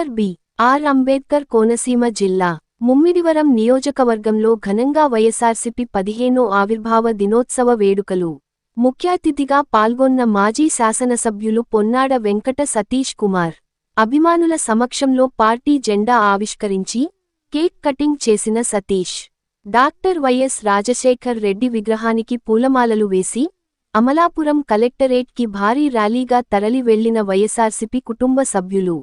Doctor B.R.. Ambedkar Konaseema జిల్లా ముమ్మిడివరం నియోజకవర్గంలో ఘనంగా వైఎస్ఆర్సీపీ 15వ ఆవిర్భావ దినోత్సవ వేడుకలు. ముఖ్య అతిథిగా పాల్గొన్న మాజీ శాసనసభ్యులు పొన్నాడ వెంకట సతీష్ కుమార్. అభిమానుల సమక్షంలో పార్టీ జెండా ఆవిష్కరించి, కేక్ కటింగ్ చేసిన సతీష్, డాక్టర్ వైఎస్ రాజశేఖర్ రెడ్డి విగ్రహానికి పూలమాలలు వేసి, అమలాపురం కలెక్టరేట్ కి భారీ ర్యాలీగా తరలి వెళ్లిన వైఎస్ఆర్సీపీ కుటుంబ సభ్యులు.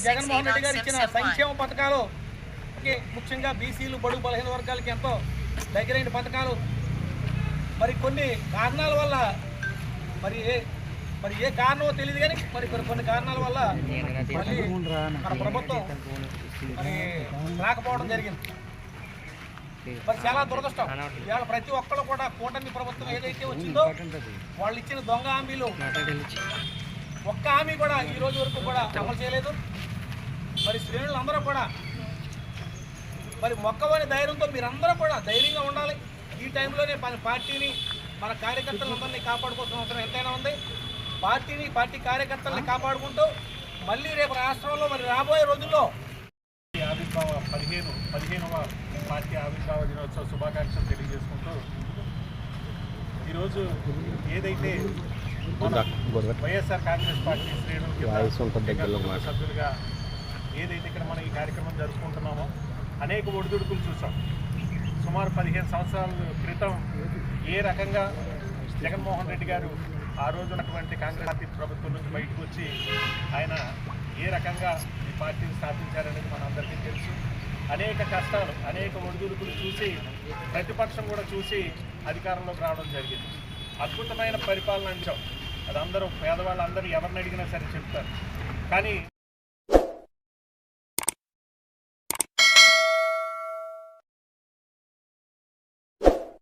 జగన్మోహన్ రెడ్డి గారు ఇచ్చిన సంక్షేమ పథకాలు ముఖ్యంగా బీసీలు బడుగు బలహీన వర్గాలకి ఎంతో దగ్గరైన పథకాలు మరి కొన్ని కారణాల వల్ల మరి ఏ కారణమో తెలియదు కానీ మరి కొన్ని కారణాల వల్ల మళ్ళీ మన ప్రభుత్వం మరి రాకపోవడం జరిగింది. మరి చాలా దురదృష్టం. ఇవాళ ప్రతి ఒక్కరు కూడా కూటమి ప్రభుత్వం ఏదైతే వచ్చిందో వాళ్ళు ఇచ్చిన దొంగ హామీలు ఒక్క హామీ కూడా ఈ రోజు వరకు కూడా అమలు చేయలేదు. మరి శ్రేణులందరూ కూడా మరి మొక్కవని ధైర్యంతో మీరందరూ కూడా ధైర్యంగా ఉండాలి. ఈ టైంలోనే మన పార్టీని మన కార్యకర్తలందరినీ కాపాడుకోవాల్సిన అవసరం ఎంతైనా ఉంది. పార్టీ కార్యకర్తల్ని కాపాడుకుంటూ మళ్ళీ రేపు రాష్ట్రంలో మరి రాబోయే రోజుల్లో ఆవిర్భావ 15వ పార్టీ ఆవిర్భావ దినోత్సవ శుభాకాంక్షలు తెలియజేసుకుంటూ ఈరోజు ఏదైతే వైఎస్ఆర్ కాంగ్రెస్ పార్టీ శ్రేణులు సభ్యులుగా ఏదైతే ఇక్కడ మనం ఈ కార్యక్రమం జరుపుకుంటున్నామో అనేక ఒడిదుడుకులు చూసాం. సుమారు 15 సంవత్సరాల క్రితం ఏ రకంగా జగన్మోహన్ రెడ్డి గారు ఆ రోజు ఉన్నటువంటి కాంగ్రెస్ పార్టీ ప్రభుత్వం నుంచి బయటకు వచ్చి ఆయన ఏ రకంగా ఈ పార్టీని స్థాపించారనేది మనందరికీ తెలుసు. అనేక కష్టాలు, అనేక ఒడిదుడుకులు చూసి ప్రతిపక్షం కూడా చూసి అధికారంలోకి రావడం జరిగింది. అద్భుతమైన పరిపాలన అంశాం. అది అందరూ పేదవాళ్ళందరూ ఎవరిని అడిగినా సరే చెప్తారు. కానీ